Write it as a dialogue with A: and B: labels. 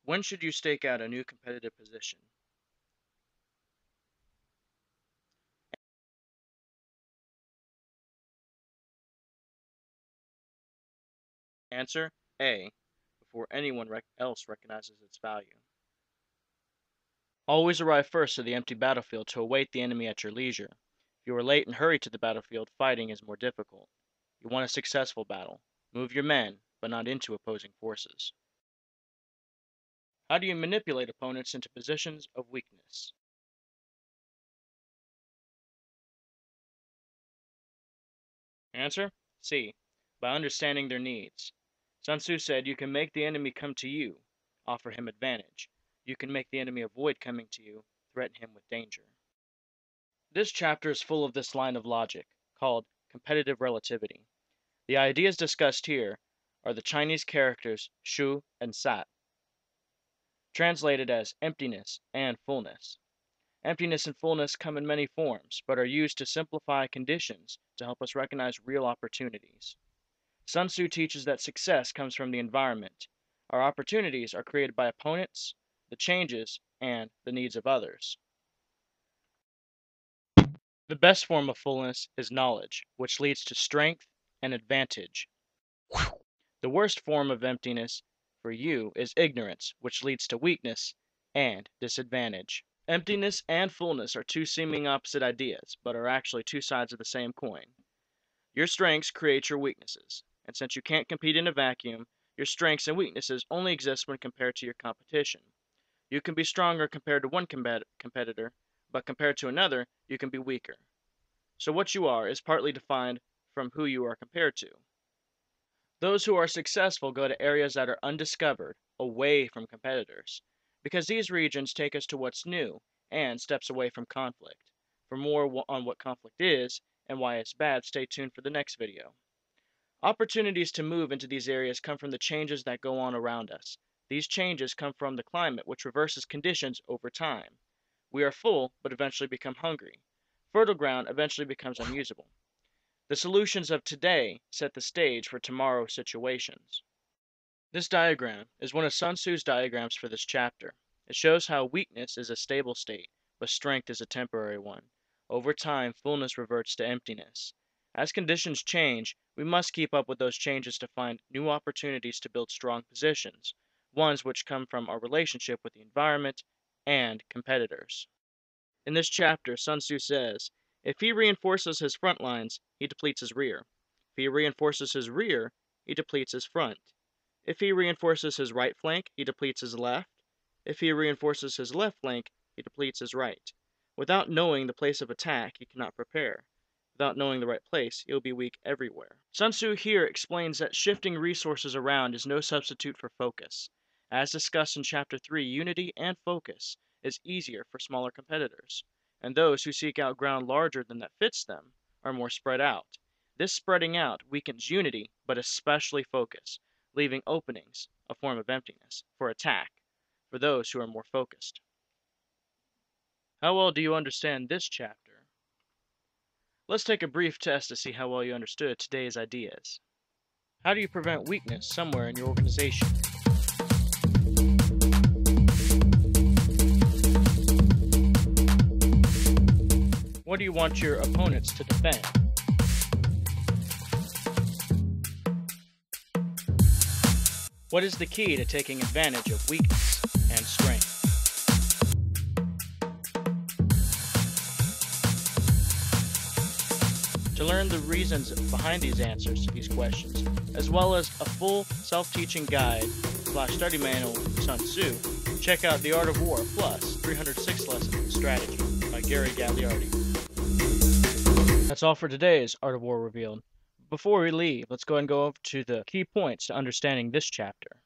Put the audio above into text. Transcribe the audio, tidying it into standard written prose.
A: When should you stake out a new competitive position? Answer A. Before anyone else recognizes its value. Always arrive first to the empty battlefield to await the enemy at your leisure. If you are late and hurry to the battlefield, fighting is more difficult. You want a successful battle. Move your men, but not into opposing forces. How do you manipulate opponents into positions of weakness? Answer C. By understanding their needs. Sun Tzu said you can make the enemy come to you, offer him advantage. You can make the enemy avoid coming to you, threaten him with danger. This chapter is full of this line of logic, called competitive relativity. The ideas discussed here are the Chinese characters shu and sat, translated as emptiness and fullness. Emptiness and fullness come in many forms, but are used to simplify conditions to help us recognize real opportunities. Sun Tzu teaches that success comes from the environment. Our opportunities are created by opponents, the changes, and the needs of others. The best form of fullness is knowledge, which leads to strength and advantage. The worst form of emptiness for you is ignorance, which leads to weakness and disadvantage. Emptiness and fullness are two seeming opposite ideas, but are actually two sides of the same coin. Your strengths create your weaknesses, and since you can't compete in a vacuum, your strengths and weaknesses only exist when compared to your competition. You can be stronger compared to one competitor, but compared to another, you can be weaker. So what you are is partly defined from who you are compared to. Those who are successful go to areas that are undiscovered, away from competitors, because these regions take us to what's new and steps away from conflict. For more on what conflict is and why it's bad, stay tuned for the next video. Opportunities to move into these areas come from the changes that go on around us. These changes come from the climate, which reverses conditions over time. We are full, but eventually become hungry. Fertile ground eventually becomes unusable. The solutions of today set the stage for tomorrow's situations. This diagram is one of Sun Tzu's diagrams for this chapter. It shows how weakness is a stable state, but strength is a temporary one. Over time, fullness reverts to emptiness. As conditions change, we must keep up with those changes to find new opportunities to build strong positions, ones which come from our relationship with the environment and competitors. In this chapter, Sun Tzu says, if he reinforces his front lines, he depletes his rear. If he reinforces his rear, he depletes his front. If he reinforces his right flank, he depletes his left. If he reinforces his left flank, he depletes his right. Without knowing the place of attack, he cannot prepare. Without knowing the right place, he will be weak everywhere. Sun Tzu here explains that shifting resources around is no substitute for focus. As discussed in Chapter 3, unity and focus is easier for smaller competitors, and those who seek out ground larger than that fits them are more spread out. This spreading out weakens unity, but especially focus, leaving openings, a form of emptiness, for attack, for those who are more focused. How well do you understand this chapter? Let's take a brief test to see how well you understood today's ideas. How do you prevent weakness somewhere in your organization? What do you want your opponents to defend? What is the key to taking advantage of weakness and strength? To learn the reasons behind these answers to these questions, as well as a full self-teaching guide / study manual from Sun Tzu, check out The Art of War Plus 306 Lessons in Strategy by Gary Gagliardi. That's all for today's Art of War Revealed. Before we leave, let's go ahead and go over to the key points to understanding this chapter.